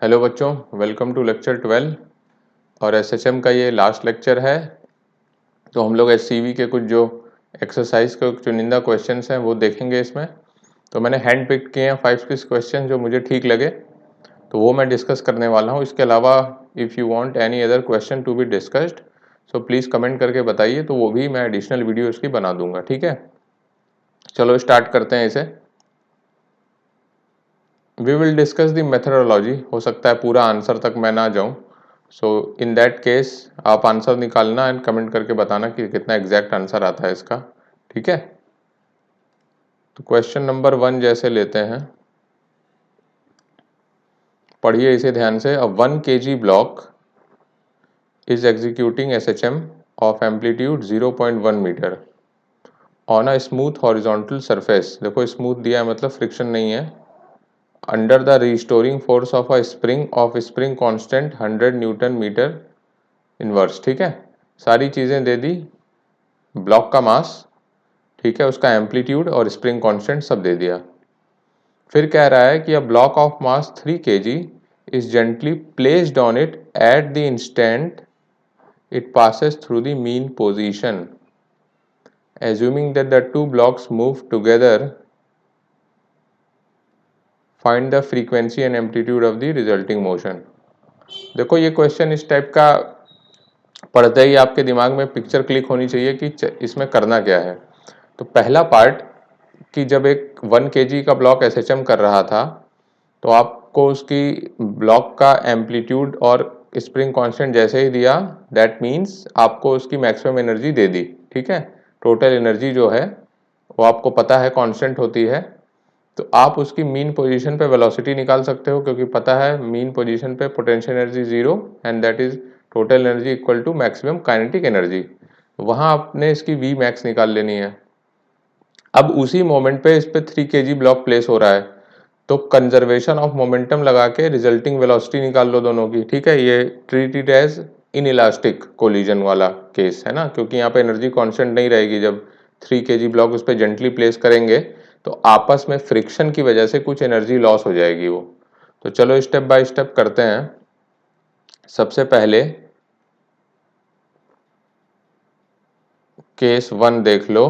Hello बच्चों, welcome to lecture 12 और SHM का ये लास्ट लेक्चर है। तो हम लोग एससीवी के कुछ जो एक्सरसाइज के चुनिंदा क्वेश्चंस हैं वो देखेंगे इसमें। तो मैंने हैंड पिक किए हैं 5-6 क्वेश्चन जो मुझे ठीक लगे, तो वो मैं डिस्कस करने वाला हूँ। इसके अलावा if you want any other question to be discussed so please comment करके बताइए, तो वो भी मैं एडिशनल वीडियो इसकी बना दूंगा। ठीक है, चलो स्टार्ट करते हैं इसे। We will discuss the methodology. हो सकता है पूरा आंसर तक मैं ना जाऊं, सो इन दैट केस आप आंसर निकालना एंड कमेंट करके बताना कि कितना एग्जैक्ट आंसर आता है इसका। ठीक है, तो क्वेश्चन नंबर 1 जैसे लेते हैं, पढ़िए इसे ध्यान से। A 1 kg block is executing SHM of amplitude 0.1 metre on a smooth horizontal surface. देखो स्मूथ दिया है मतलब फ्रिक्शन नहीं है। Under the restoring force of a spring constant 100 newton metre inverse. ठीक है, सारी चीज़ें दे दी, ब्लॉक का मास, ठीक है, उसका एम्पलीट्यूड और स्प्रिंग कांस्टेंट सब दे दिया। फिर कह रहा है कि a block of mass 3 kg is gently placed on it at the instant it passes through the mean position. Assuming that the two blocks move together, find the frequency and amplitude of the resulting motion. देखो ये question इस type का पढ़ते ही आपके दिमाग में picture click होनी चाहिए कि इसमें करना क्या है। तो पहला पार्ट कि जब एक 1 kg का ब्लॉक एसएचएम कर रहा था तो आपको उसकी ब्लॉक का एम्पलीट्यूड और स्प्रिंग कांस्टेंट जैसे ही दिया, दैट मीन्स आपको उसकी मैक्सिमम एनर्जी दे दी। ठीक है, टोटल एनर्जी जो है वो आपको पता है कांस्टेंट होती है, तो आप उसकी मीन पोजीशन पे वेलोसिटी निकाल सकते हो, क्योंकि पता है मीन पोजीशन पे potential energy 0 and that is total energy equal to maximum kinetic energy. वहां आपने इसकी वी मैक्स निकाल लेनी है। अब उसी मोमेंट पे इस पे 3 kg ब्लॉक प्लेस हो रहा है, तो कंजर्वेशन ऑफ मोमेंटम लगा के रिजल्टिंग वेलोसिटी निकाल लो दोनों की। ठीक है, ये treat it as inelastic collision वाला केस है ना, क्योंकि यहाँ पे एनर्जी कांस्टेंट नहीं रहेगी। जब 3 kg ब्लॉक उस पर जेंटली प्लेस करेंगे तो आपस में फ्रिक्शन की वजह से कुछ एनर्जी लॉस हो जाएगी वो। तो चलो स्टेप बाय स्टेप करते हैं। सबसे पहले केस 1 देख लो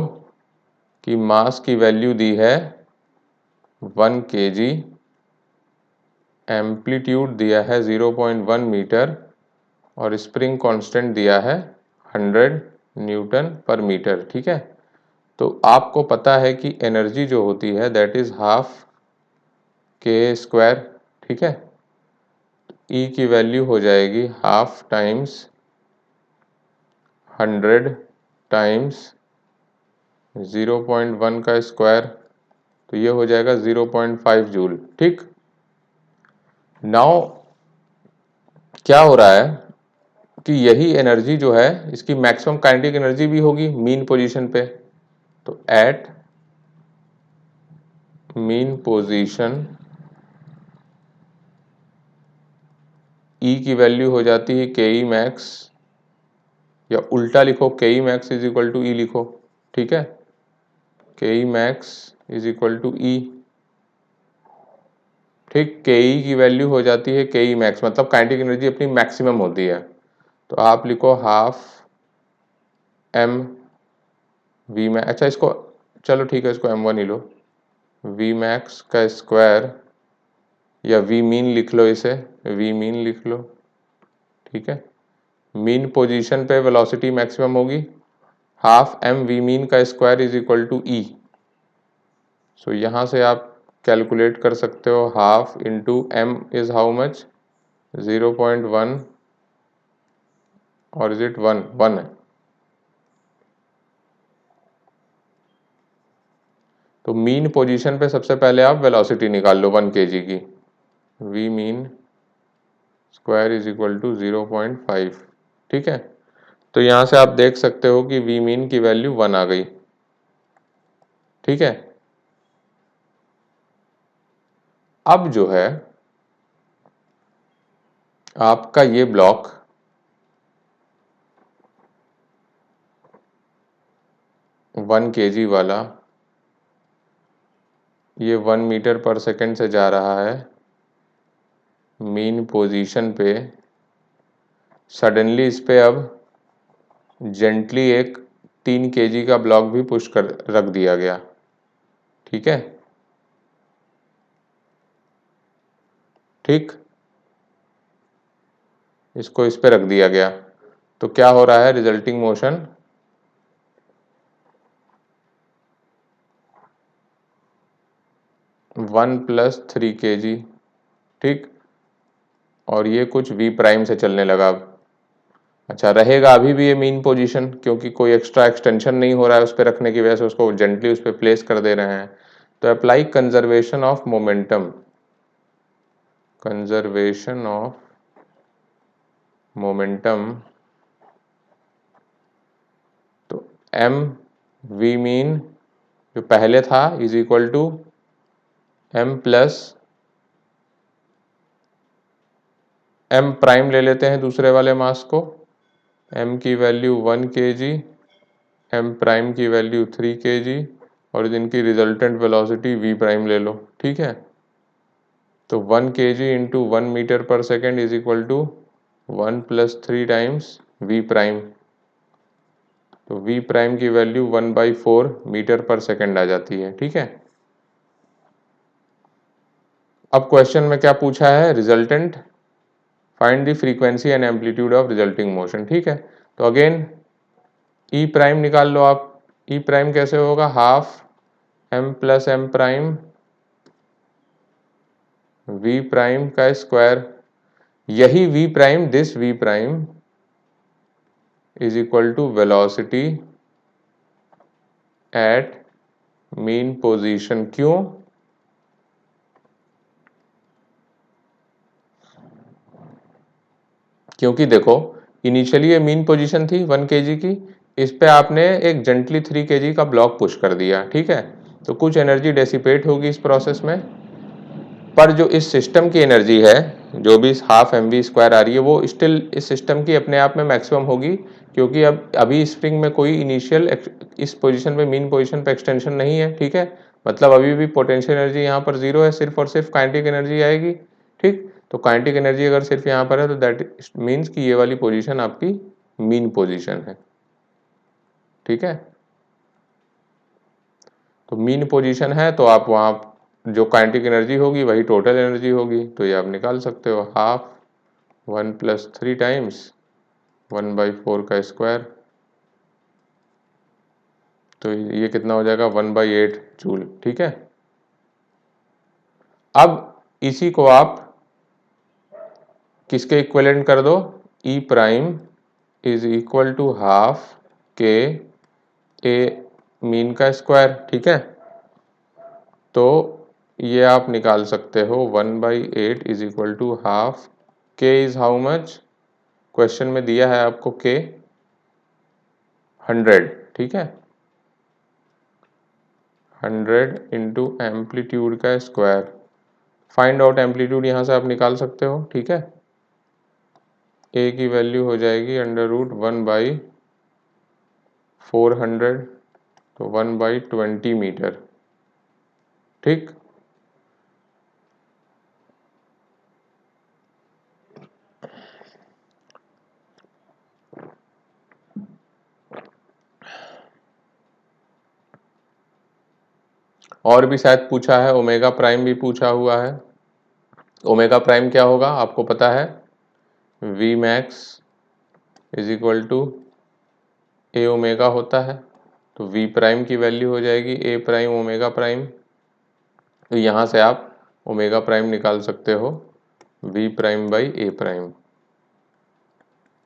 कि मास की वैल्यू दी है 1 kg, एम्पलीट्यूड दिया है 0.1 मीटर और स्प्रिंग कांस्टेंट दिया है 100 न्यूटन पर मीटर। ठीक है, तो आपको पता है कि एनर्जी जो होती है दैट इज हाफ के स्क्वायर। ठीक है, ई की वैल्यू हो जाएगी हाफ टाइम्स 100 टाइम्स 0.1 का स्क्वायर, तो ये हो जाएगा 0.5 जूल। ठीक, नाउ क्या हो रहा है कि यही एनर्जी जो है इसकी मैक्सिमम काइनेटिक एनर्जी भी होगी मीन पोजीशन पे। तो एट मीन पोजीशन ई की वैल्यू हो जाती है के ई मैक्स, या उल्टा लिखो के E max is equal to ई लिखो। ठीक है, के E max is equal to ई। ठीक, के ई की वैल्यू हो जाती है के ई मैक्स, मतलब काइनेटिक एनर्जी अपनी मैक्सिमम होती है। तो आप लिखो हाफ एम वी मैक्स। अच्छा इसको चलो ठीक है, इसको m1 ही लो। वी मैक्स का स्क्वायर या वी मीन लिख लो, इसे वी मीन लिख लो। ठीक है, मीन पोजीशन पे वेलोसिटी मैक्सिमम होगी, हाफ एम वी मीन का square is equal to E. So यहाँ से आप कैलकुलेट कर सकते हो, half into M is how much 0.1 और इज इट 1 है। तो मीन पोजीशन पे सबसे पहले आप वेलोसिटी निकाल लो 1 kg की, V mean square is equal to 0.5। ठीक है, तो यहां से आप देख सकते हो कि वी मीन की वैल्यू 1 आ गई। ठीक है, अब जो है आपका ये ब्लॉक वन kg वाला ये 1 मीटर पर सेकेंड से जा रहा है मीन पोजीशन पे सडनली इस पे अब जेंटली एक 3 kg का ब्लॉक भी पुश कर रख दिया गया, ठीक है। ठीक, इसको इस पे रख दिया गया, तो क्या हो रहा है, रिजल्टिंग मोशन 1 + 3 kg, ठीक। और ये कुछ v प्राइम से चलने लगा अब। अच्छा, रहेगा अभी भी ये मीन पोजीशन, क्योंकि कोई एक्स्ट्रा एक्सटेंशन नहीं हो रहा है उस पर रखने की वजह से, उसको जेंटली उस पर प्लेस कर दे रहे हैं। तो apply conservation of momentum, conservation of momentum, तो एम वी मीन जो पहले था is equal to M plus M prime ले लेते हैं दूसरे वाले मास को, एम की वैल्यू 1 kg, एम प्राइम की वैल्यू 3 kg, और इनकी रिजल्टेंट वेलोसिटी v प्राइम ले लो, ठीक है। तो 1 kg इंटू 1 मीटर पर second is equal to 1 + 3 times v prime. तो v प्राइम की वैल्यू 1/4 मीटर पर सेकेंड आ जाती है, ठीक है। अब क्वेश्चन में क्या पूछा है, resultant, find the frequency and amplitude of resulting motion, ठीक है। तो अगेन ई प्राइम निकाल लो आप। ई प्राइम कैसे होगा, half M plus M prime V prime का स्क्वायर, यही V prime, this V prime is equal to velocity at mean position. क्यों, क्योंकि देखो इनिशियली ये मीन पोजीशन थी 1 kg की, इस पे आपने एक जेंटली 3 kg का ब्लॉक पुश कर दिया, ठीक है। तो कुछ एनर्जी डेसिपेट होगी इस प्रोसेस में, पर जो इस सिस्टम की एनर्जी है, जो भी हाफ एम वी स्क्वायर आ रही है, वो स्टिल इस सिस्टम की अपने आप में मैक्सिमम होगी, क्योंकि अब अभी स्प्रिंग में कोई इनिशियल इस पोजीशन पे, मीन पोजीशन पे एक्सटेंशन नहीं है, ठीक है। मतलब अभी भी पोटेंशियल एनर्जी यहाँ पर जीरो है, सिर्फ और सिर्फ काइनेटिक एनर्जी आएगी, ठीक। तो काइनेटिक एनर्जी अगर सिर्फ यहाँ पर है तो दैट मीन्स कि ये वाली पोजीशन आपकी मीन पोजीशन है, ठीक है। तो मीन पोजीशन है तो आप वहाँ जो काइनेटिक एनर्जी होगी वही टोटल एनर्जी होगी, तो ये आप निकाल सकते हो, हाफ 1 + 3 टाइम्स 1/4 का स्क्वायर, तो ये कितना हो जाएगा, 1/8 जूल, ठीक है। अब इसी को आप किसके इक्विवेलेंट कर दो, E prime is equal to half K A mean का स्क्वायर, ठीक है। तो ये आप निकाल सकते हो 1/8 इज इक्वल टू हाफ, के इज हाउ मच, क्वेश्चन में दिया है आपको के 100, ठीक है। 100 इंटू एम्पलीट्यूड का स्क्वायर, फाइंड आउट एम्पलीट्यूड यहाँ से आप निकाल सकते हो, ठीक है। ए की वैल्यू हो जाएगी √1/400, तो 1/20 मीटर, ठीक। और भी शायद पूछा है, ओमेगा प्राइम भी पूछा हुआ है। ओमेगा प्राइम क्या होगा आपको पता है, V max is equal to A omega होता है, तो वी प्राइम की वैल्यू हो जाएगी ए प्राइम ओमेगा प्राइम। तो यहाँ से आप ओमेगा प्राइम निकाल सकते हो V prime by A prime,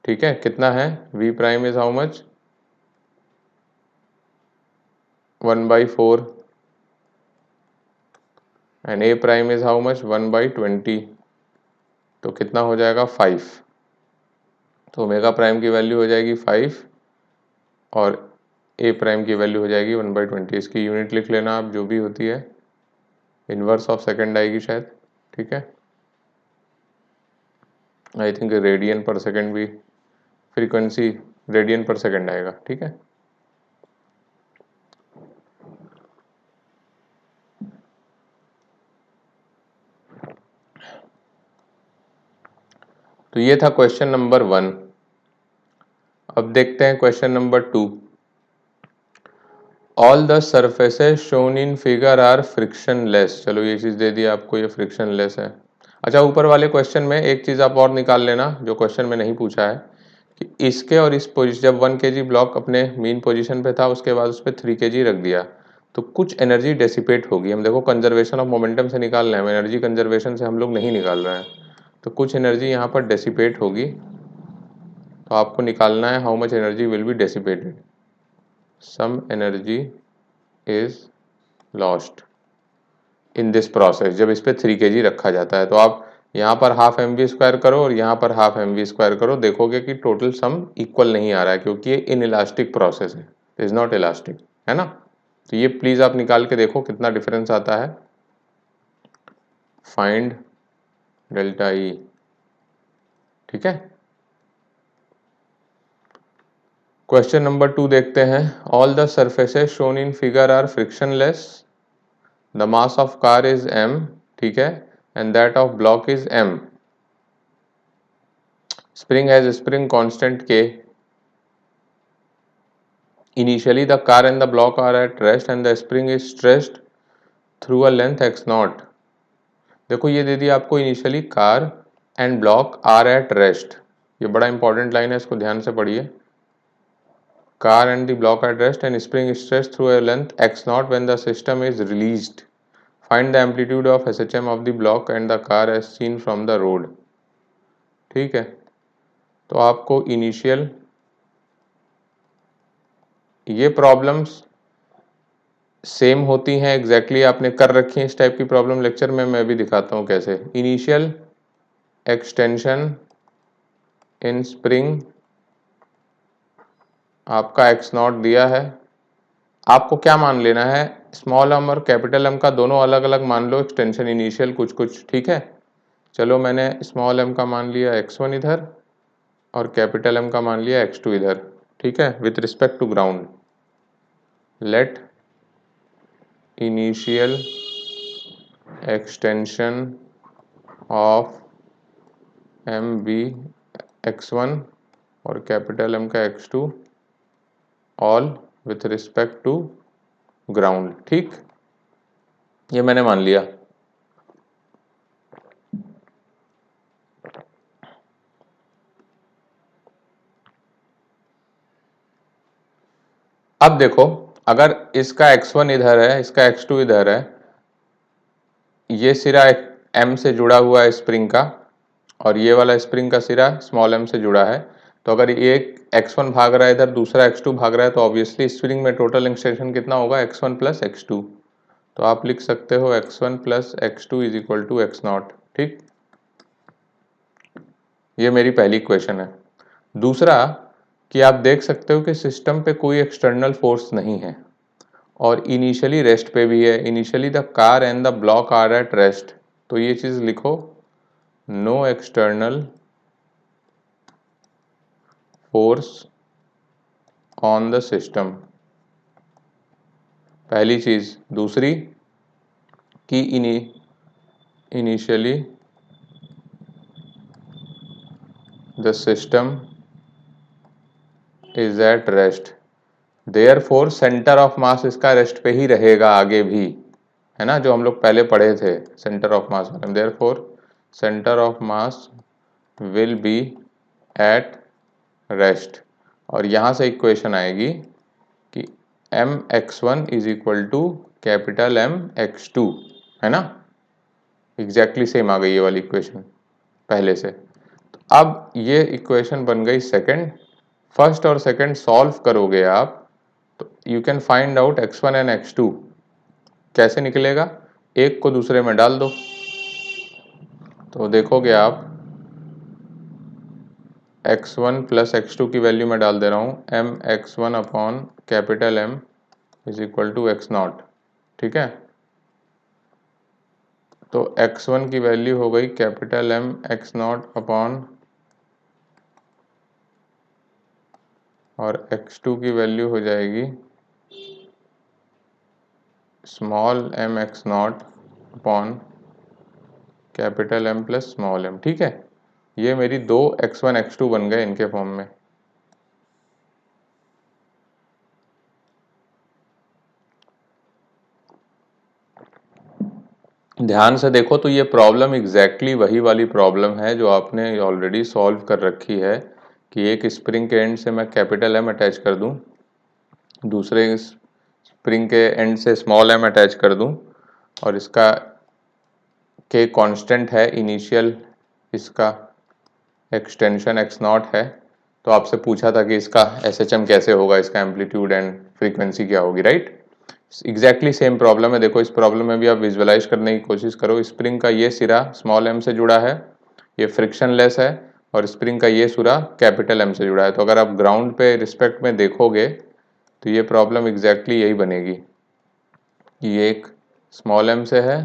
ठीक है। कितना है, V prime is how much, 1/4 and A prime is how much, 1/20, तो कितना हो जाएगा 5। तो ओमेगा प्राइम की वैल्यू हो जाएगी 5 और ए प्राइम की वैल्यू हो जाएगी 1/20। इसकी यूनिट लिख लेना आप, जो भी होती है, इनवर्स ऑफ सेकंड आएगी शायद, ठीक है। आई थिंक रेडियन पर सेकंड भी, फ्रीक्वेंसी रेडियन पर सेकंड आएगा, ठीक है। तो ये था क्वेश्चन नंबर 1। अब देखते हैं question number 2। All the surfaces shown in figure are frictionless. चलो ये चीज दे दी आपको, ये फ्रिक्शनलेस है। अच्छा, ऊपर वाले क्वेश्चन में एक चीज आप और निकाल लेना जो क्वेश्चन में नहीं पूछा है, कि इसके और इस पोजीशन, जब 1 kg ब्लॉक अपने मीन पोजीशन पे था उसके बाद उस पर 3 kg रख दिया तो कुछ एनर्जी डेसिपेट होगी। हम देखो कंजर्वेशन ऑफ मोमेंटम से निकाल रहे हैं, एनर्जी कंजर्वेशन से हम लोग नहीं निकाल रहे हैं। तो कुछ एनर्जी यहाँ पर डेसिपेट होगी, तो आपको निकालना है how much energy will be dissipated. Some energy is lost in this process, जब इस पे 3 kg रखा जाता है। तो आप यहाँ पर हाफ mv² करो और यहाँ पर हाफ mv² करो, देखोगे कि टोटल सम इक्वल नहीं आ रहा है, क्योंकि ये इनइलास्टिक प्रोसेस है, इज नॉट इलास्टिक, है ना। तो ये प्लीज आप निकाल के देखो कितना डिफरेंस आता है। फाइंड डेल्टा ई, ठीक है। क्वेश्चन नंबर 2 देखते हैं। All the surfaces shown in figure are frictionless, the mass of car is m, ठीक है, and that of block is m। Spring has spring constant K. Initially the car and the block are at rest and the spring is stretched through a length x naught. देखो ये दे दिया आपको, initially car and block are at rest. ये बड़ा important line है, इसको ध्यान से पढ़िए। Car and the block at rest and spring stretched through a length x naught when the system is released. Find the amplitude of SHM of the block and the car as seen from the road. ठीक है, तो आपको initial, ये problems same होती हैं exactly, आपने कर रखी है इस टाइप की प्रॉब्लम लेक्चर में, मैं भी दिखाता हूँ कैसे। इनिशियल एक्सटेंशन इन स्प्रिंग, आपका x नॉट दिया है, आपको क्या मान लेना है, स्मॉल m और कैपिटल M का दोनों अलग अलग मान लो एक्सटेंशन इनिशियल कुछ कुछ, ठीक है। चलो मैंने स्मॉल m का मान लिया x1 इधर और कैपिटल M का मान लिया x2 इधर, ठीक है, with respect to ground. Let initial extension of M be x1 और कैपिटल M का x2 all with respect to ground, ठीक, ये मैंने मान लिया। अब देखो, अगर इसका x1 इधर है, इसका x2 इधर है, ये सिरा m से जुड़ा हुआ है स्प्रिंग का, और ये वाला स्प्रिंग का सिरा स्मॉल m से जुड़ा है, तो अगर ये x1 भाग रहा है इधर, दूसरा x2 भाग रहा है, तो ऑब्वियसली स्प्रिंग में टोटल एक्सटेंशन कितना होगा, x1 प्लस x2। तो आप लिख सकते हो x1 plus x2 is equal to x nought, ठीक। ये मेरी पहली क्वेश्चन है। दूसरा कि आप देख सकते हो कि सिस्टम पे कोई एक्सटर्नल फोर्स नहीं है और इनिशियली रेस्ट पे भी है। Initially the car and the block are at rest, तो ये चीज लिखो, no external force on the system, पहली चीज। दूसरी कि initially the system is at rest, therefore centre of mass इसका रेस्ट पे ही रहेगा आगे भी, है ना, जो हम लोग पहले पढ़े थे centre of mass. Therefore centre of mass will be at rest, और यहां से इक्वेशन आएगी कि mx1 is equal to capital mx2, है ना, एग्जैक्टली सेम आ गई ये वाली इक्वेशन पहले से। तो अब ये इक्वेशन बन गई सेकंड। फर्स्ट और सेकंड सॉल्व करोगे आप तो you can find out x1 and x2। कैसे निकलेगा, एक को दूसरे में डाल दो, तो देखोगे आप x1 प्लस x2 की वैल्यू मैं डाल दे रहा हूँ, mx1 upon capital M is equal to x nought, ठीक है। तो x1 की वैल्यू हो गई capital M x nought upon, और x2 की वैल्यू हो जाएगी small m x nought upon capital M plus small m, ठीक है। ये मेरी दो x1 x2 बन गए इनके फॉर्म में। ध्यान से देखो तो ये प्रॉब्लम एग्जैक्टली वही वाली प्रॉब्लम है जो आपने ऑलरेडी सॉल्व कर रखी है कि एक स्प्रिंग के एंड से मैं कैपिटल M अटैच कर दूं, दूसरे स्प्रिंग के एंड से स्मॉल m अटैच कर दूं, और इसका के कांस्टेंट है इनिशियल, इसका एक्सटेंशन x0 है। तो आपसे पूछा था कि इसका SHM कैसे होगा, इसका एम्पलीट्यूड एंड फ्रीक्वेंसी क्या होगी, राइट। एग्जैक्टली सेम प्रॉब्लम है। देखो इस प्रॉब्लम में भी आप विजुअलाइज करने की कोशिश करो। स्प्रिंग का ये सिरा स्मॉल m से जुड़ा है, ये फ्रिक्शनलेस है, और स्प्रिंग का ये सिरा कैपिटल M से जुड़ा है। तो अगर आप ग्राउंड पे रिस्पेक्ट में देखोगे तो ये प्रॉब्लम एग्जैक्टली यही बनेगी कि एक स्मॉल m से है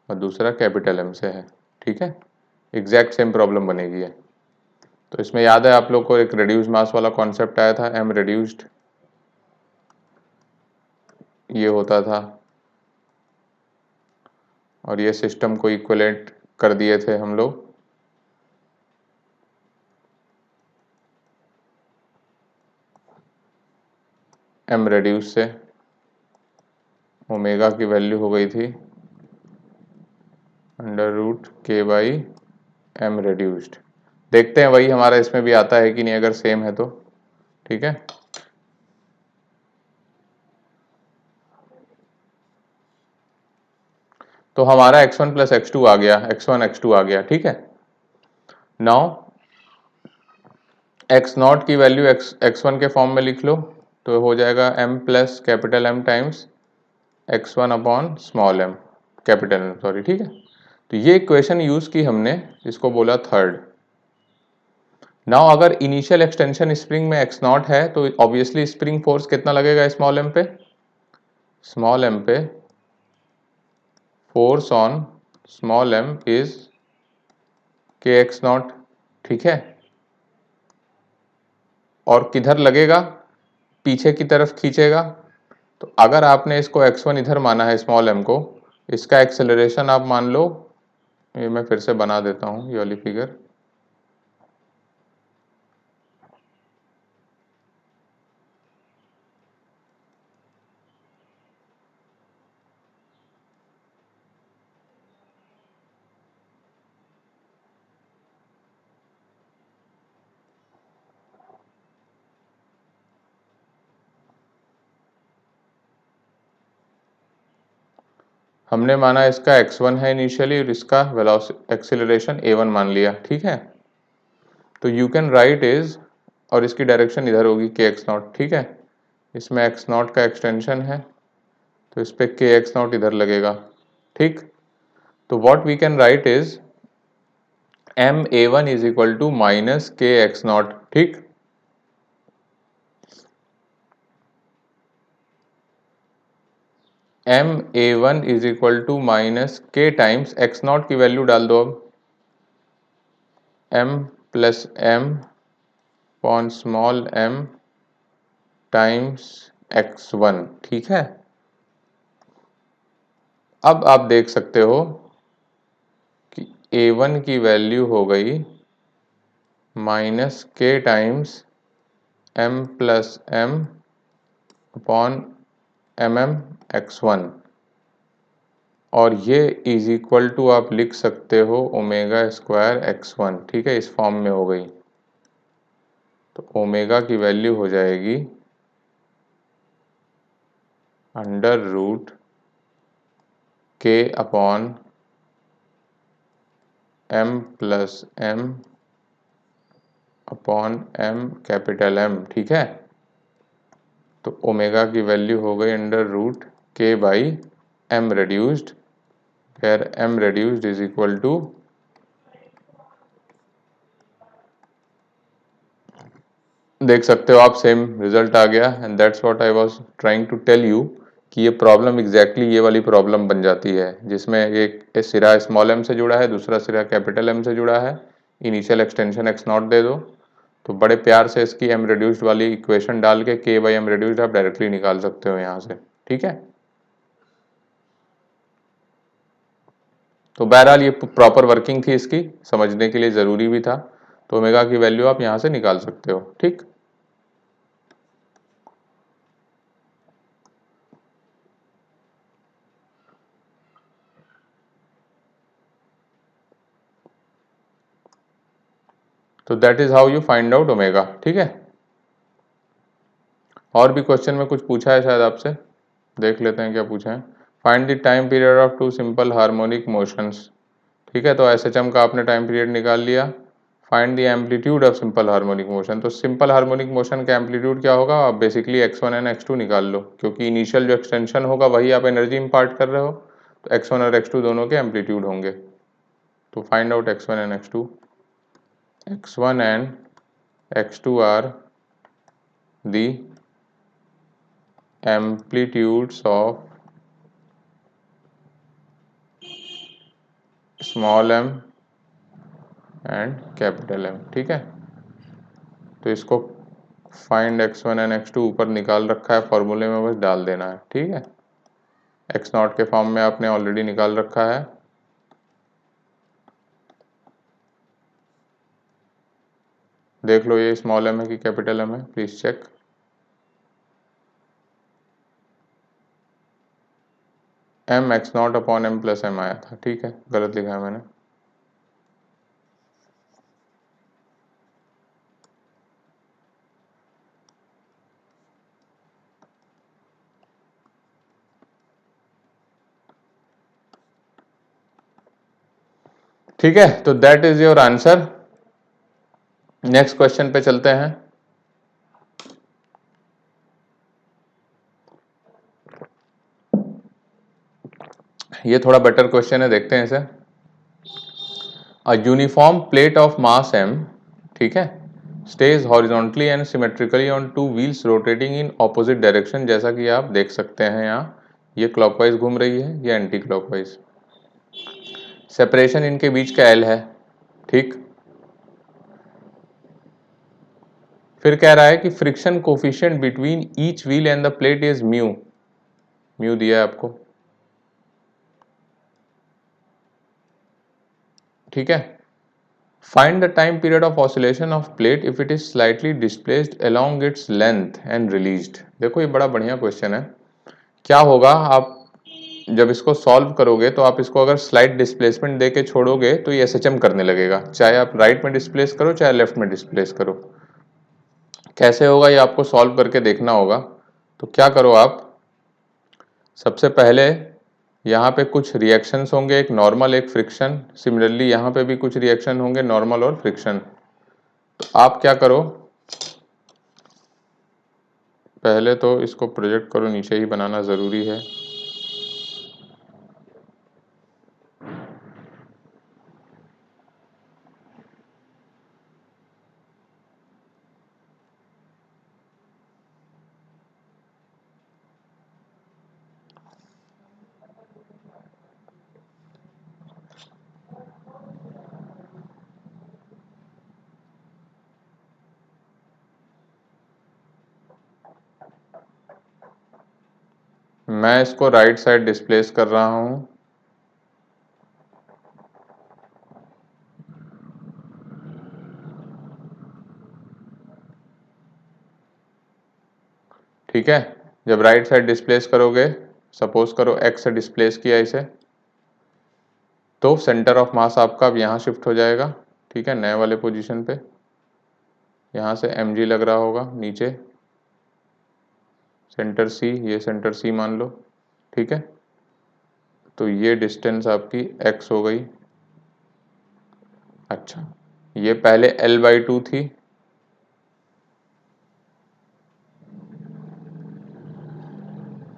और दूसरा कैपिटल M से है, ठीक है। एग्जैक्ट सेम प्रॉब्लम बनेगी है। तो इसमें याद है आप लोग को एक रिड्यूस मास वाला कॉन्सेप्ट आया था, m रिड्यूस्ड ये होता था, और ये सिस्टम को इक्विवेलेंट कर दिए थे हम लोग m रिड्यूस से। ओमेगा की वैल्यू हो गई थी √k/m रिड्यूस्ड। देखते हैं वही हमारा इसमें भी आता है कि नहीं, अगर सेम है तो ठीक है। तो हमारा x1 + x2 आ गया, x1 x2 आ गया, ठीक है। नाउ x0 की वैल्यू x1 के फॉर्म में लिख लो, तो हो जाएगा m + capital M times x1 upon small m capital M, sorry, ठीक है। तो ये इक्वेशन यूज की हमने, इसको बोला थर्ड। नाउ अगर इनिशियल एक्सटेंशन स्प्रिंग में x0 है तो ऑब्वियसली स्प्रिंग फोर्स कितना लगेगा स्मॉल m पे, स्मॉल m पे force on small m is kx0, ठीक है। और किधर लगेगा, पीछे की तरफ खींचेगा। तो अगर आपने इसको x1 इधर माना है स्मॉल m को, इसका एक्सेलरेशन आप मान लो, ये मैं फिर से बना देता हूँ ये वाली फिगर। हमने माना इसका x1 है इनिशियली और इसका वेलोसिटी एक्सेलरेशन a1 मान लिया, ठीक है। तो यू कैन राइट इज, और इसकी डायरेक्शन इधर होगी kx0, ठीक है। इसमें x0 का एक्सटेंशन है तो इस पे kx0 इधर लगेगा, ठीक। तो what we can write is ma1 is equal to minus kx0, ठीक। ma1 is equal to minus k times x0 की वैल्यू डाल दो अब, m + m upon small m times x1, ठीक है। अब आप देख सकते हो कि a1 की वैल्यू हो गई minus k times m + m upon mm x1, और ये इज इक्वल टू आप लिख सकते हो ω² x1, ठीक है। इस फॉर्म में हो गई तो ओमेगा की वैल्यू हो जाएगी √k upon m + m upon m capital M, ठीक है। तो ओमेगा की वैल्यू हो गई √k/m reduced, where m reduced is equal to, देख सकते हो आप सेम रिजल्ट आ गया। And that's what I was trying to tell you कि ये प्रॉब्लम एग्जैक्टली ये वाली प्रॉब्लम बन जाती है जिसमें एक सिरा स्मॉल m से जुड़ा है, दूसरा सिरा कैपिटल M से जुड़ा है। इनिशियल एक्सटेंशन x0 दे दो, तो बड़े प्यार से इसकी m रिड्यूस्ड वाली इक्वेशन डाल के k/m रिड्यूस्ड आप डायरेक्टली निकाल सकते हो यहाँ से, ठीक है। तो बहरहाल ये प्रॉपर वर्किंग थी इसकी, समझने के लिए ज़रूरी भी था। तो ओमेगा की वैल्यू आप यहाँ से निकाल सकते हो। ठीक, तो that is how you find out omega. ठीक है, और भी क्वेश्चन में कुछ पूछा है शायद आपसे, देख लेते हैं क्या पूछा है। Find the time period of two simple harmonic motions. ठीक है, तो एसएचएम का आपने टाइम पीरियड निकाल लिया। Find the amplitude of simple harmonic motion, तो सिंपल हार्मोनिक मोशन का एम्पलीट्यूड क्या होगा, आप बेसिकली x1 एंड x2 निकाल लो, क्योंकि इनिशियल जो एक्सटेंशन होगा वही आप एनर्जी इम्पार्ट कर रहे हो, तो x1 और x2 दोनों के एम्पलीट्यूड होंगे। तो find out x1 and x2। x1 and x2 are the amplitudes of small m and capital M। ठीक है, तो इसको फाइंड x1 एंड x2 ऊपर निकाल रखा है, फॉर्मूले में बस डाल देना है। ठीक है, x नॉट के फॉर्म में आपने ऑलरेडी निकाल रखा है। देख लो ये स्मॉल m है कि कैपिटल M है, please check. m x nought upon m plus m आया था। ठीक है, गलत लिखा है मैंने। ठीक है, तो that is your answer. Next question पे चलते हैं। ये थोड़ा बेटर क्वेश्चन है, देखते हैं इसे। A uniform plate of mass m, ठीक है, stage horizontally and symmetrically on two wheels rotating in opposite direction. जैसा कि आप देख सकते हैं यहाँ, ये क्लॉकवाइज घूम रही है, ये एंटी क्लॉकवाइज। सेपरेशन इनके बीच का l है। ठीक, फिर कह रहा है कि friction coefficient between each wheel and the plate is mu. Mu दिया है आपको। ठीक है, find the time period of oscillation of plate if it is slightly displaced along its length and released. देखो ये बड़ा बढ़िया क्वेश्चन है। क्या होगा, आप जब इसको सॉल्व करोगे तो आप इसको अगर स्लाइट डिस्प्लेसमेंट दे के छोड़ोगे तो ये एसएचएम करने लगेगा, चाहे आप राइट में डिस्प्लेस करो चाहे लेफ्ट में डिस्प्लेस करो। कैसे होगा ये आपको सॉल्व करके देखना होगा। तो क्या करो आप, सबसे पहले यहाँ पे कुछ रिएक्शंस होंगे, एक नॉर्मल एक फ्रिक्शन। सिमिलरली यहाँ पे भी कुछ रिएक्शन होंगे, नॉर्मल और फ्रिक्शन। तो आप क्या करो, पहले तो इसको प्रोजेक्ट करो, नीचे ही बनाना ज़रूरी है। मैं इसको राइट साइड डिस्प्लेस कर रहा हूँ। ठीक है, जब राइट साइड डिस्प्लेस करोगे, सपोज करो x से डिस्प्लेस किया इसे, तो सेंटर ऑफ मास आपका अब यहाँ शिफ्ट हो जाएगा। ठीक है, नए वाले पोजीशन पे यहाँ से mg लग रहा होगा नीचे, सेंटर c, ये सेंटर c मान लो। ठीक है, तो ये डिस्टेंस आपकी x हो गई। अच्छा, ये पहले L/2 थी,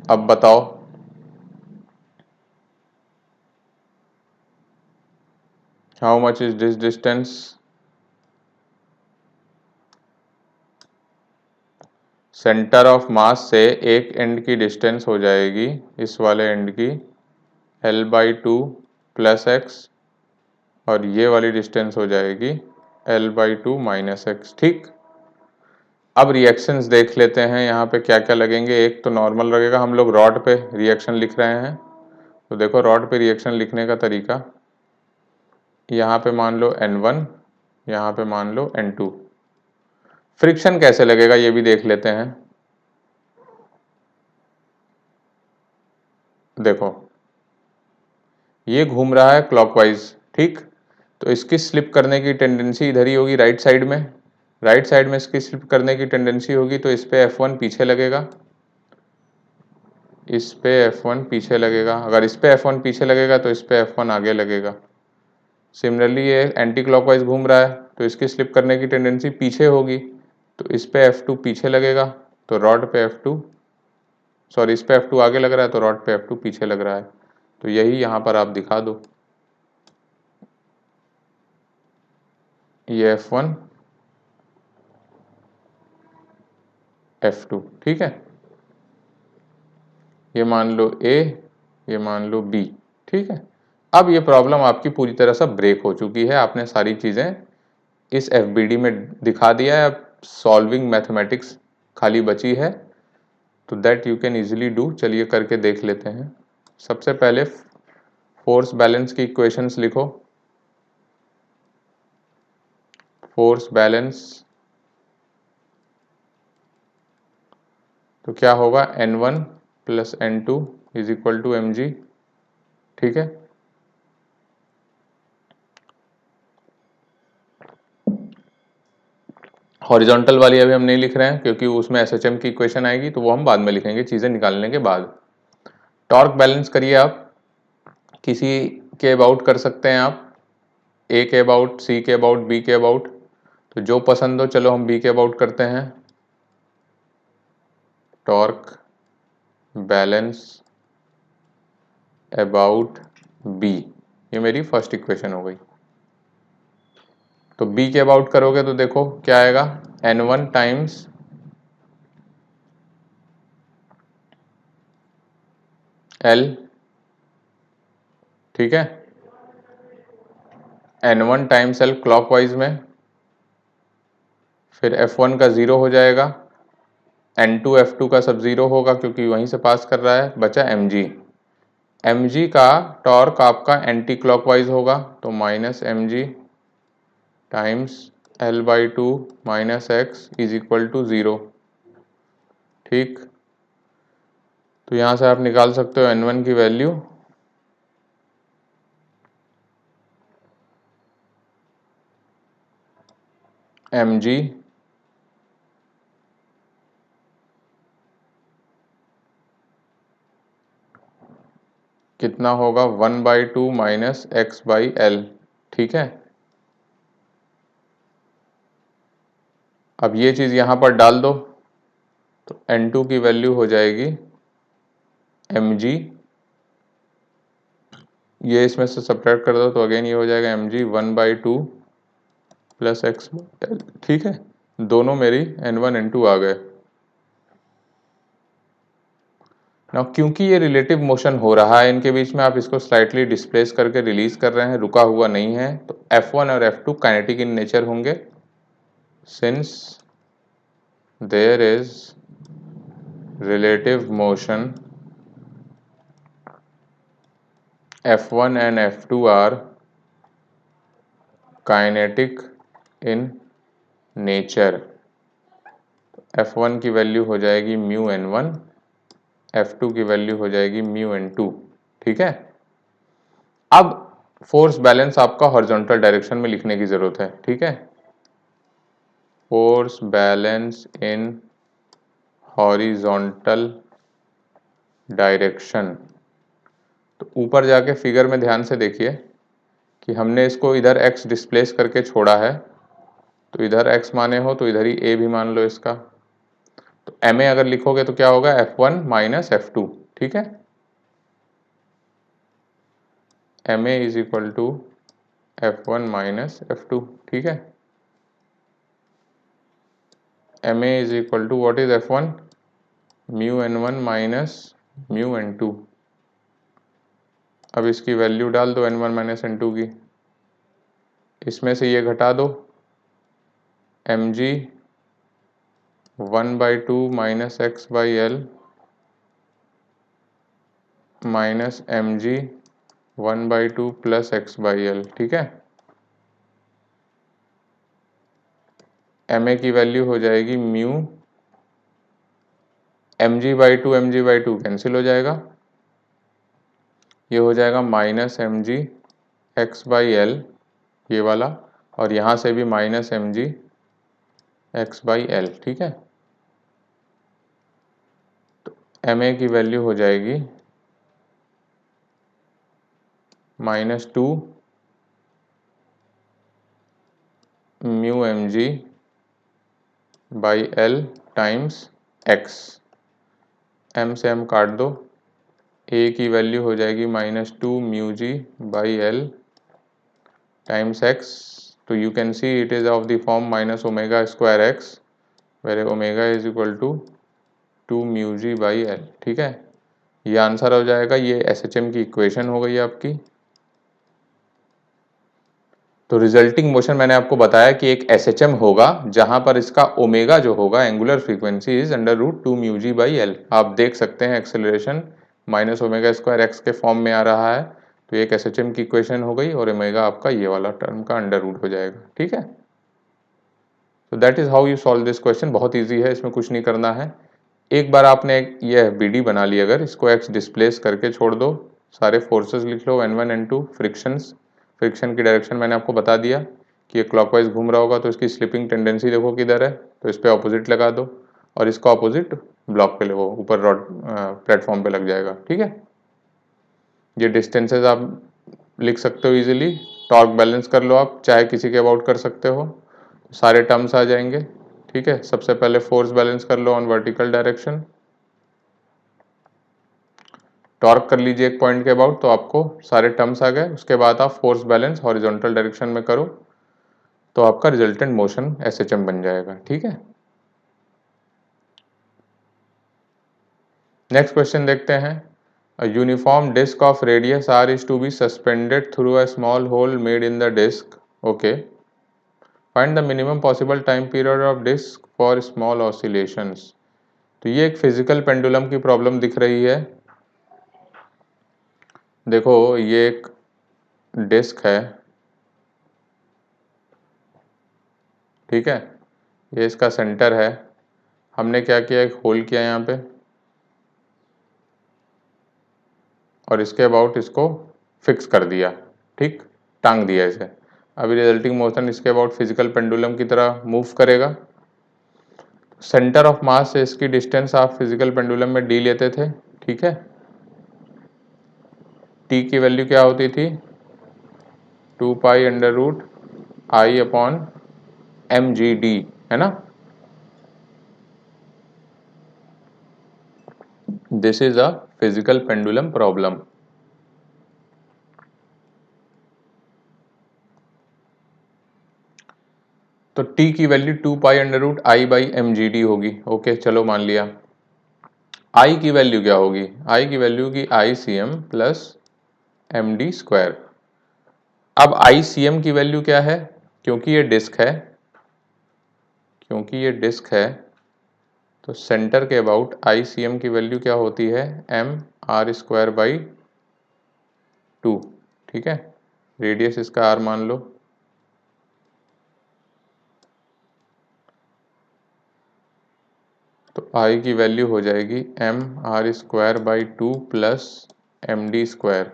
अब बताओ how much is this distance. Centre of मास से एक एंड की डिस्टेंस हो जाएगी, इस वाले एंड की L/2 प्लस एक्स, और ये वाली डिस्टेंस हो जाएगी L/2 माइनस एक्स। ठीक, अब रिएक्शंस देख लेते हैं यहाँ पे क्या क्या लगेंगे। एक तो नॉर्मल लगेगा, हम लोग रॉड पे रिएक्शन लिख रहे हैं, तो देखो रॉड पे रिएक्शन लिखने का तरीका, यहाँ पे मान लो N1, यहाँ पे मान लो N2। फ्रिक्शन कैसे लगेगा ये भी देख लेते हैं। देखो ये घूम रहा है क्लॉकवाइज, ठीक, तो इसकी स्लिप करने की टेंडेंसी इधर ही होगी राइट साइड में। राइट साइड में इसकी स्लिप करने की टेंडेंसी होगी तो इस पे F1 पीछे लगेगा, इस पे F1 पीछे लगेगा। अगर इस पे F1 पीछे लगेगा तो इस पे F1 आगे लगेगा। सिमिलरली ये एंटी क्लॉकवाइज घूम रहा है तो इसकी स्लिप करने की टेंडेंसी पीछे होगी, तो इस पे F2 पीछे लगेगा, तो रॉड पे F2, सॉरी इस पे F2 आगे लग रहा है तो रॉड पे F2 पीछे लग रहा है। तो यही यहाँ पर आप दिखा दो, ये F1 F2, ठीक है, ये मान लो A, ये मान लो B, ठीक है। अब ये प्रॉब्लम आपकी पूरी तरह से ब्रेक हो चुकी है, आपने सारी चीज़ें इस FBD में दिखा दिया है। अब सॉल्विंग मैथमेटिक्स खाली बची है, तो that you can easily do. चलिए करके देख लेते हैं। सबसे पहले फोर्स बैलेंस की इक्वेशंस लिखो। फोर्स बैलेंस तो क्या होगा, N1 plus N2 is equal to mg, ठीक है। हॉरिजॉन्टल वाली अभी हम नहीं लिख रहे हैं क्योंकि उसमें SHM की इक्वेशन आएगी, तो वो हम बाद में लिखेंगे चीज़ें निकालने के बाद। टॉर्क बैलेंस करिए आप, किसी के अबाउट कर सकते हैं आप, A के अबाउट, C के अबाउट, B के अबाउट, तो जो पसंद हो। चलो हम B के अबाउट करते हैं। टॉर्क बैलेंस अबाउट B, ये मेरी फर्स्ट इक्वेशन हो गई। तो B के अबाउट करोगे तो देखो क्या आएगा, N1 टाइम्स L, ठीक है, N1 टाइम्स L क्लॉकवाइज में, फिर F1 का 0 हो जाएगा, N2 F2 का सब 0 होगा क्योंकि वहीं से पास कर रहा है, बचा mg। mg का टॉर्क आपका एंटी क्लॉकवाइज होगा, तो minus mg times L/2 minus X is equal to 0, ठीक। तो यहाँ से आप निकाल सकते हो N1 की वैल्यू, mg कितना होगा, 1/2 माइनस x/L, ठीक है। अब ये चीज़ यहाँ पर डाल दो, तो N2 की वैल्यू हो जाएगी mg, ये इसमें से सब्ट्रैक्ट कर दो तो अगेन ये हो जाएगा mg 1/2 प्लस x/L, ठीक है। दोनों मेरी N1 N2 आ गए। नाउ क्योंकि ये रिलेटिव मोशन हो रहा है इनके बीच में, आप इसको स्लाइटली डिस्प्लेस करके रिलीज कर रहे हैं, रुका हुआ नहीं है, तो F1 और F2 काइनेटिक इन नेचर होंगे। Since there is relative motion F1 and F2 are kinetic in nature, F1 की वैल्यू हो जाएगी म्यू N1, F2 की वैल्यू हो जाएगी म्यू N2, ठीक है। अब फोर्स बैलेंस आपका हॉरिजॉन्टल डायरेक्शन में लिखने की जरूरत है, ठीक है। Force balance in horizontal direction, तो ऊपर जाके फिगर में ध्यान से देखिए कि हमने इसको इधर x डिस्प्लेस करके छोड़ा है, तो इधर x माने हो तो इधर ही a भी मान लो इसका। तो ma अगर लिखोगे तो क्या होगा, F1 माइनस F2, ठीक है। ma is equal to F1 minus F2, ठीक है। ma is equal to what is F1, mu N1 minus mu N2। अब इसकी वैल्यू डाल दो N1 माइनस N2 की, इसमें से ये घटा दो, mg 1/2 minus x/L minus mg 1/2 plus x/L, ठीक है। एम ए की वैल्यू हो जाएगी म्यू mg/2 कैंसिल हो जाएगा, ये हो जाएगा -mg x/l ये वाला, और यहाँ से भी -mg x/l, ठीक है। तो एम ए की वैल्यू हो जाएगी -2 mu mg/l times x, m से m काट दो, a की वैल्यू हो जाएगी -2 म्यू g/l टाइम्स x, तो you can see it is of the form -ω² x where omega is equal to 2 mu g/l, ठीक है। ये आंसर हो जाएगा, ये SHM की इक्वेशन हो गई आपकी। तो रिजल्टिंग मोशन मैंने आपको बताया कि एक SHM होगा जहां पर इसका ओमेगा जो होगा angular frequency is √2 mu g/l। आप देख सकते हैं एक्सेलरेशन -ω² x के फॉर्म में आ रहा है, तो एक SHM की इक्वेशन हो गई और ओमेगा आपका ये वाला टर्म का √ हो जाएगा, ठीक है। तो that is how you solve this question. बहुत ईजी है, इसमें कुछ नहीं करना है। एक बार आपने यह BD बना ली, अगर इसको x डिस्प्लेस करके छोड़ दो, सारे फोर्सेस लिख लो N1 N2 फ्रिक्शंस, फ्रिक्शन की डायरेक्शन मैंने आपको बता दिया कि ये क्लॉकवाइज घूम रहा होगा तो इसकी स्लिपिंग टेंडेंसी देखो किधर है, तो इस पर ऑपोजिट लगा दो और इसका ऑपोजिट ब्लॉक पे लगो, ऊपर रॉड प्लेटफॉर्म पे लग जाएगा, ठीक है। ये डिस्टेंसेज आप लिख सकते हो इजीली। टॉर्क बैलेंस कर लो, आप चाहे किसी के अबाउट कर सकते हो, सारे टर्म्स आ जाएंगे, ठीक है। सबसे पहले फोर्स बैलेंस कर लो ऑन वर्टिकल डायरेक्शन, टॉर्क कर लीजिए एक पॉइंट के अबाउट, तो आपको सारे टर्म्स आ गए। उसके बाद आप फोर्स बैलेंस हॉरिजॉन्टल डायरेक्शन में करो तो आपका रिजल्टेंट मोशन SHM बन जाएगा, ठीक है। नेक्स्ट क्वेश्चन देखते हैं। A uniform disk of radius r is to be suspended through a small hole made in the disk. Okay. Find the minimum possible time period of disk for small oscillations. तो ये एक physical pendulum की problem दिख रही है। देखो ये एक डिस्क है, ठीक है, ये इसका सेंटर है। हमने क्या किया, एक होल किया यहाँ पे और इसके अबाउट इसको फिक्स कर दिया, ठीक, टांग दिया इसे। अभी रिजल्टिंग मोशन इसके अबाउट फिजिकल पेंडुलम की तरह मूव करेगा। सेंटर ऑफ मास से इसकी डिस्टेंस आप फिजिकल पेंडुलम में d लेते थे, ठीक है। t की वैल्यू क्या होती थी, 2π√I/mgd, है ना। This is a physical pendulum problem. तो t की वैल्यू 2π√I/mgd होगी। ओके चलो मान लिया। I की वैल्यू क्या होगी, I की वैल्यू की ICM प्लस md²। अब ICM की वैल्यू क्या है, क्योंकि ये डिस्क है, क्योंकि ये डिस्क है तो सेंटर के अबाउट ICM की वैल्यू क्या होती है, mr²/2, ठीक है। रेडियस इसका r मान लो, तो I की वैल्यू हो जाएगी mr²/2 प्लस md²,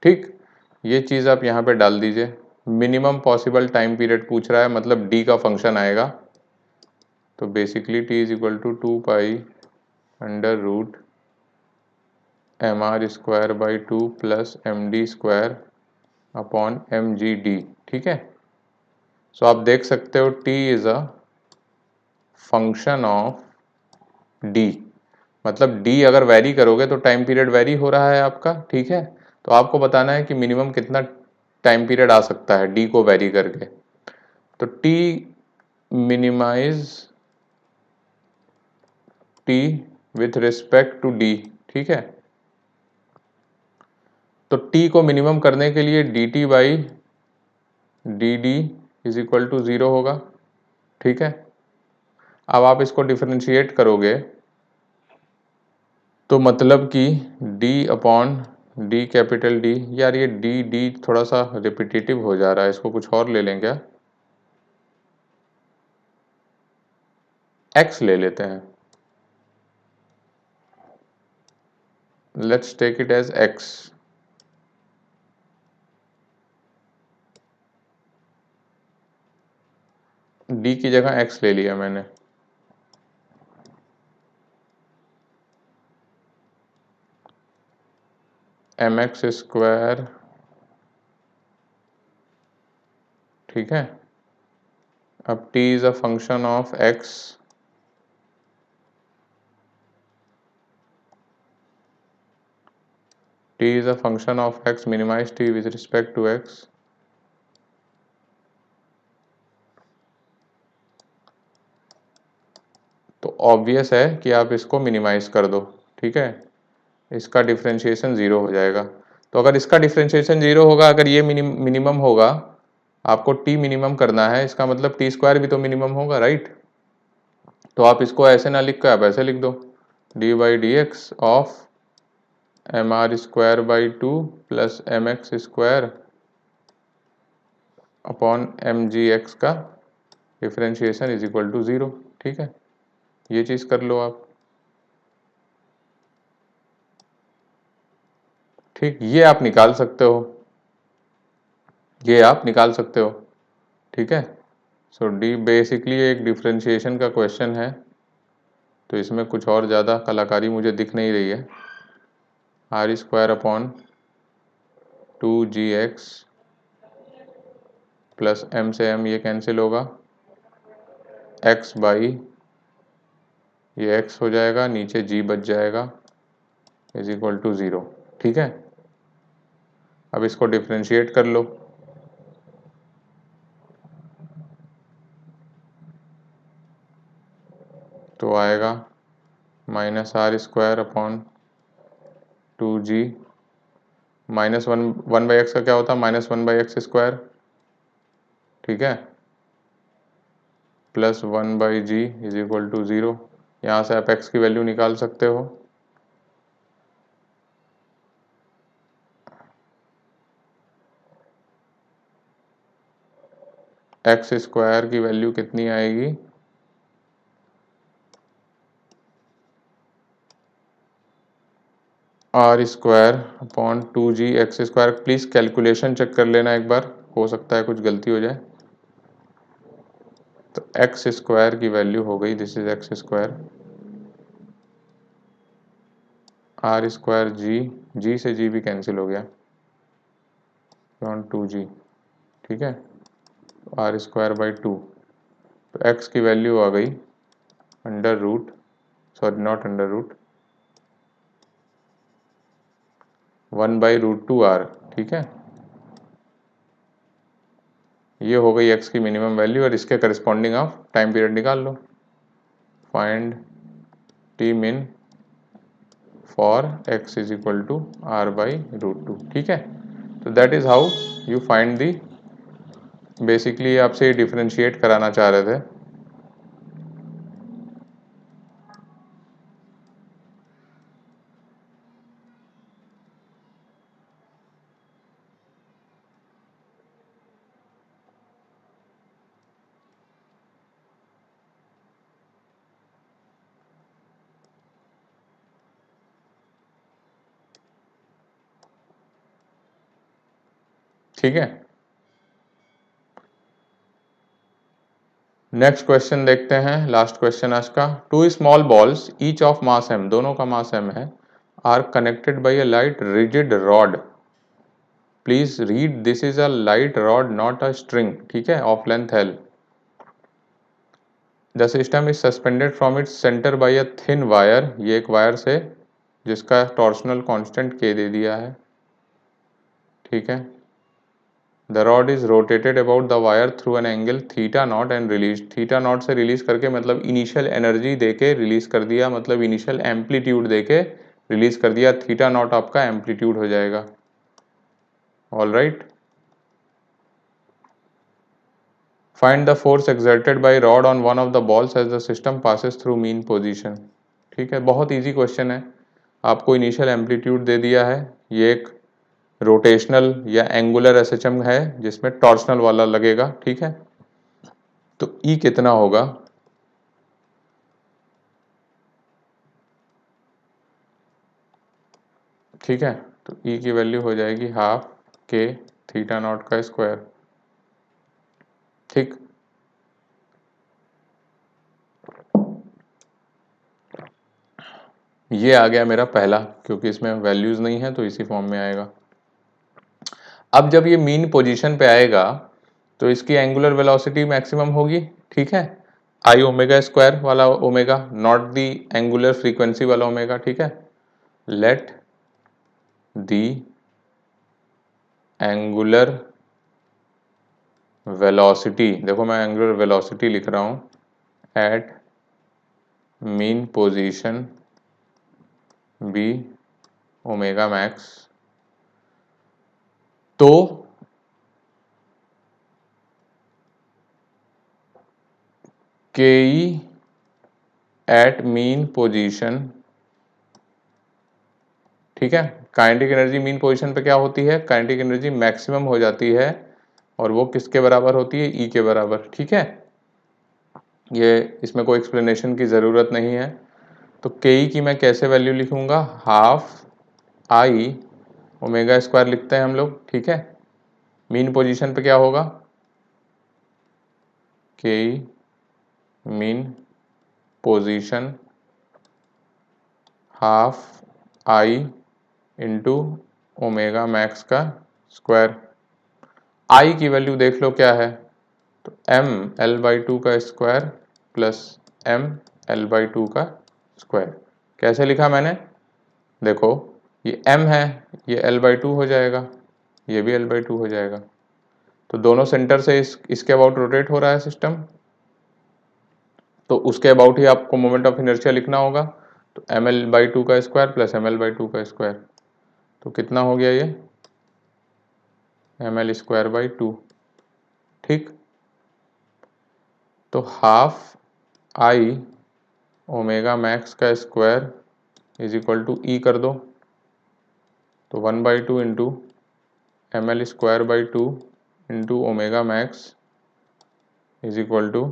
ठीक। ये चीज़ आप यहाँ पे डाल दीजिए। मिनिमम पॉसिबल टाइम पीरियड पूछ रहा है, मतलब d का फंक्शन आएगा, तो basically t is equal to 2π√mr²/2 plus md² upon mgd, ठीक है। सो आप देख सकते हो t is a function of d, मतलब d अगर वेरी करोगे तो टाइम पीरियड वेरी हो रहा है आपका, ठीक है। तो आपको बताना है कि मिनिमम कितना टाइम पीरियड आ सकता है d को वेरी करके। तो t minimise t with respect to d, ठीक है। तो t को मिनिमम करने के लिए dt/dd इज इक्वल टू 0 होगा, ठीक है। अब आप इसको डिफरेंशिएट करोगे तो मतलब कि d/d, यार ये d थोड़ा सा रिपीटेटिव हो जा रहा है, इसको कुछ और ले लें क्या। x ले लेते हैं, let's take it as x। d की जगह x ले लिया मैंने, mx स्क्वायर, ठीक है। अब t is a function of x, t is a function of x, minimize t with respect to x, तो ऑब्वियस है कि आप इसको मिनिमाइज कर दो, ठीक है। इसका डिफरेंशिएशन ज़ीरो हो जाएगा। तो अगर इसका डिफरेंशिएशन ज़ीरो होगा, अगर ये मिनिमम होगा, आपको t मिनिमम करना है, इसका मतलब t स्क्वायर भी तो मिनिमम होगा, राइट। तो आप इसको ऐसे ना लिख कर आप ऐसे लिख दो, D by D X of M R square by two plus M X square upon M G X का differentiation is equal to zero, ठीक है। ये चीज़ कर लो आप, ठीक। ये आप निकाल सकते हो, ये आप निकाल सकते हो, ठीक है। सो डी बेसिकली एक डिफरेंशिएशन का क्वेश्चन है, तो इसमें कुछ और ज़्यादा कलाकारी मुझे दिख नहीं रही है। R square upon two g x plus m से एम ये कैंसिल होगा, एक्स बाई ये एक्स हो जाएगा, नीचे जी बच जाएगा, इज इक्वल टू ज़ीरो, ठीक है। अब इसको डिफरेंशिएट कर लो, तो आएगा minus r square upon two g, minus one by x का क्या होता है, minus one by x square, ठीक है, plus one by g is equal to zero. यहाँ से आप एक्स की वैल्यू निकाल सकते हो, एक्स स्क्वायर की वैल्यू कितनी आएगी, r square upon two g x square. Please calculation check कर लेना एक बार, हो सकता है कुछ गलती हो जाए। तो एक्स स्क्वायर की वैल्यू हो गई, this is X square, R square G, G से जी भी कैंसिल हो गया, अपॉन टू जी, ठीक है, आर स्क्वायर बाई टू। तो एक्स की वैल्यू आ गई under root, sorry not under root, one by root two r, ठीक है। ये हो गई एक्स की मिनिमम वैल्यू, और इसके करस्पॉन्डिंग आप टाइम पीरियड निकाल लो, find T min for x is equal to R by root two, ठीक है। तो that is how you find the, basically आपसे डिफरेंशिएट कराना चाह रहे थे। ठीक है, नेक्स्ट क्वेश्चन देखते हैं, लास्ट क्वेश्चन आज का। Two small balls each of mass m, दोनों का मास m है, are connected by a light rigid rod, please read this is a light rod not a string, ठीक है, of length l। The system is suspended from its centre by a thin wire, ये एक wire से जिसका torsional constant k दे दिया है, ठीक है। The rod is rotated about the wire through an angle theta naught and release, theta naught से release करके मतलब इनिशियल एनर्जी देके रिलीज कर दिया, मतलब इनिशियल एम्पलीट्यूड देके रिलीज कर दिया, थीटा नॉट आपका एम्पलीट्यूड हो जाएगा, all right. Find the force exerted by rod on one of the balls as the system passes through mean position, ठीक है। बहुत इजी क्वेश्चन है, आपको इनिशियल एम्पलीट्यूड दे दिया है, ये एक रोटेशनल या एंगुलर एसएचएम है जिसमें टॉर्शनल वाला लगेगा, ठीक है। तो ई कितना होगा, ठीक है, तो ई की वैल्यू हो जाएगी हाफ के थीटा नॉट का स्क्वायर। ठीक, ये आ गया मेरा पहला, क्योंकि इसमें वैल्यूज नहीं है तो इसी फॉर्म में आएगा। अब जब ये मीन पोजीशन पे आएगा तो इसकी एंगुलर वेलोसिटी मैक्सिमम होगी। ठीक है, आई ओमेगा स्क्वायर वाला omega, not the angular frequency वाला ओमेगा। ठीक है, लेट दी एंगुलर वेलोसिटी, देखो मैं एंगुलर वेलोसिटी लिख रहा हूं, at mean position b omega max, तो के ई एट मीन पोजीशन, ठीक है, काइनेटिक एनर्जी मीन पोजीशन पे क्या होती है, काइनेटिक एनर्जी मैक्सिमम हो जाती है, और वो किसके बराबर होती है, ई के बराबर। ठीक है, ये इसमें कोई एक्सप्लेनेशन की ज़रूरत नहीं है। तो के ई की मैं कैसे वैल्यू लिखूंगा, हाफ आई ओमेगा स्क्वायर लिखते हैं हम लोग। ठीक है, मीन पोजीशन पे क्या होगा, K E mean position half I into omega max का स्क्वायर। आई की वैल्यू देख लो क्या है, तो एम एल बाई टू का square plus M L by two का स्क्वायर। कैसे लिखा मैंने, देखो ये m है, ये एल बाई टू हो जाएगा, ये भी एल बाई टू हो जाएगा, तो दोनों सेंटर से इसके अबाउट रोटेट हो रहा है सिस्टम, तो उसके अबाउट ही आपको मोमेंट ऑफ इनर्शिया लिखना होगा। तो एम एल बाई टू का square plus M L by two का स्क्वायर, तो कितना हो गया ये, m L square by two. ठीक, तो हाफ आई ओमेगा मैक्स का square is equal to e कर दो, तो 1/2 into m L square by two into omega max is equal to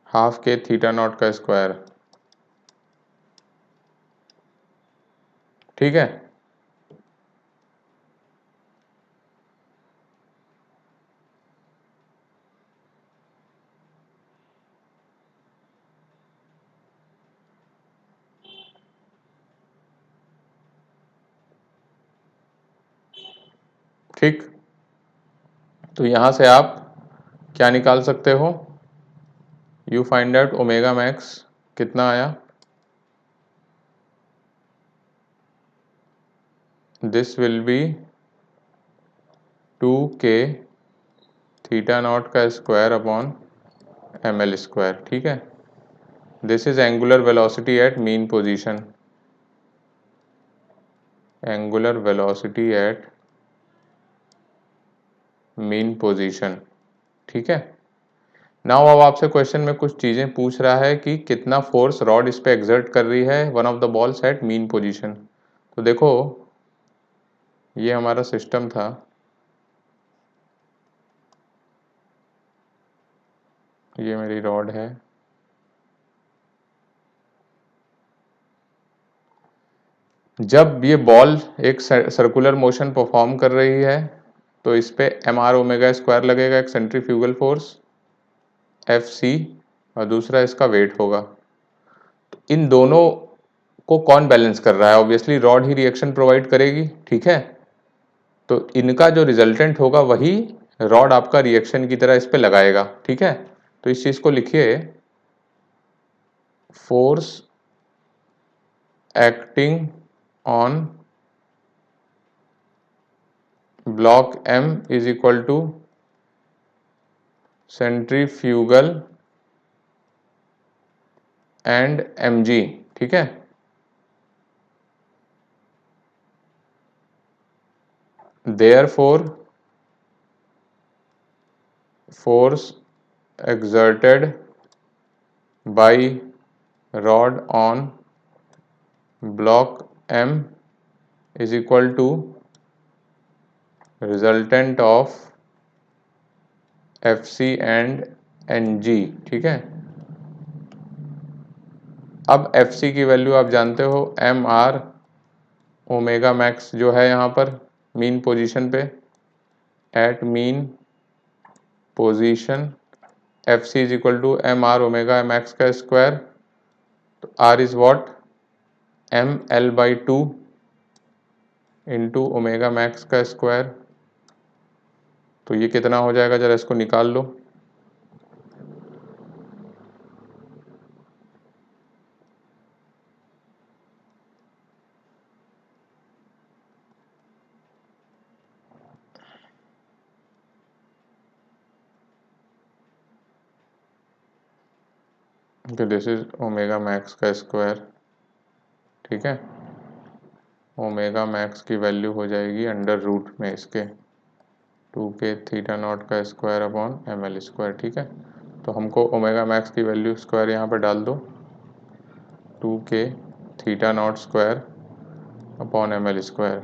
half k theta not का स्क्वायर। ठीक है, ठीक, तो यहां से आप क्या निकाल सकते हो, you find out omega max कितना आया, this will be 2k theta not का square upon M L square. ठीक है, this is angular velocity at mean position, angular velocity at mean position. ठीक है, नाउ अब आपसे क्वेश्चन में कुछ चीजें पूछ रहा है कि कितना फोर्स रॉड इस पे एक्सर्ट कर रही है, one of the balls at mean position. तो देखो ये हमारा सिस्टम था, ये मेरी रॉड है, जब ये बॉल एक सर्कुलर मोशन परफॉर्म कर रही है तो इस पे एम आर ओमेगा स्क्वायर लगेगा, एक सेंट्रीफ्यूगल फोर्स एफ सी, और दूसरा इसका वेट होगा। तो इन दोनों को कौन बैलेंस कर रहा है, ऑब्वियसली रॉड ही रिएक्शन प्रोवाइड करेगी। ठीक है, तो इनका जो रिजल्टेंट होगा वही रॉड आपका रिएक्शन की तरह इस पे लगाएगा। ठीक है, तो इस चीज को लिखिए, force acting on block m is equal to centrifugal and mg। ठीक है, therefore force exerted by rod on block m is equal to resultant of fc and ng। ठीक है, अब FC की वैल्यू आप जानते हो MR ओमेगा मैक्स जो है यहाँ पर मीन पोजीशन पे, at mean position FC is equal to MR omega max का स्क्वायर, तो R is what ML/2 into omega max का स्क्वायर। तो ये कितना हो जाएगा, जरा इसको निकाल लो। तो दिस इज ओमेगा मैक्स का स्क्वायर, ठीक है। ओमेगा मैक्स की वैल्यू हो जाएगी अंडर रूट में इसके 2k थीटा नॉट का स्क्वायर अपॉन ML स्क्वायर, ठीक है। तो हमको ओमेगा मैक्स की वैल्यू स्क्वायर यहाँ पर डाल दो, 2k theta not square upon ML square.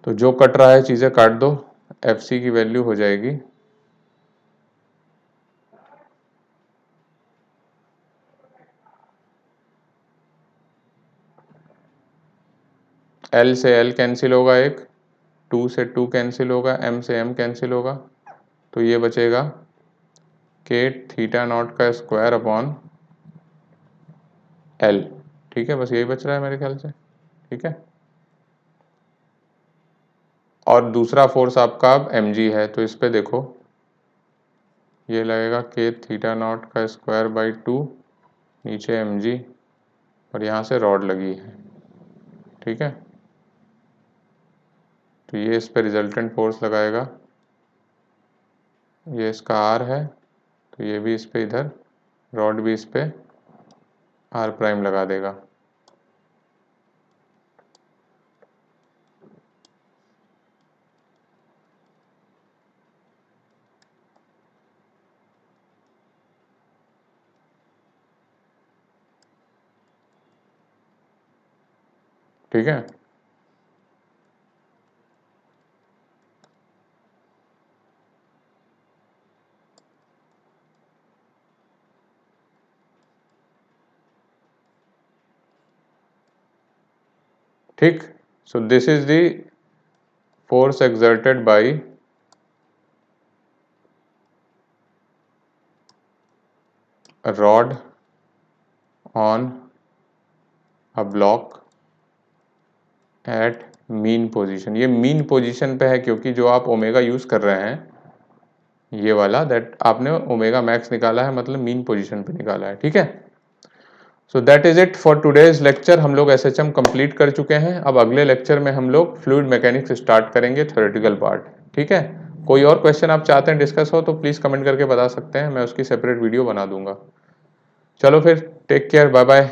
तो जो कट रहा है चीज़ें काट दो, FC की वैल्यू हो जाएगी L से L कैंसिल होगा, एक 2 से 2 कैंसिल होगा, M से M कैंसिल होगा, तो ये बचेगा k थीटा नॉट का स्क्वायर अपॉन L, ठीक है। बस यही बच रहा है मेरे ख्याल से, ठीक है। और दूसरा फोर्स आपका अब mg है, तो इस पे देखो ये लगेगा k थीटा नॉट का स्क्वायर बाई 2 नीचे mg, और यहाँ से रॉड लगी है, ठीक है। तो ये इस पे रिजल्टेंट फोर्स लगाएगा, ये इसका R है, तो ये भी इस पे इधर रॉड भी इस पे R प्राइम लगा देगा, ठीक है। ठीक, so this is the force exerted by a rod on a block at mean position। ये मीन पोजीशन पे है क्योंकि जो आप ओमेगा यूज कर रहे हैं ये वाला, दैट आपने ओमेगा मैक्स निकाला है, मतलब मीन पोजीशन पे निकाला है, ठीक है। So that is it for today's lecture. हम लोग SHM कंप्लीट कर चुके हैं। अब अगले लेक्चर में हम लोग फ्लूइड मैकेनिक्स स्टार्ट करेंगे, थ्योरेटिकल पार्ट, ठीक है। कोई और क्वेश्चन आप चाहते हैं डिस्कस हो तो प्लीज़ कमेंट करके बता सकते हैं, मैं उसकी सेपरेट वीडियो बना दूंगा। चलो फिर, टेक केयर, बाय बाय।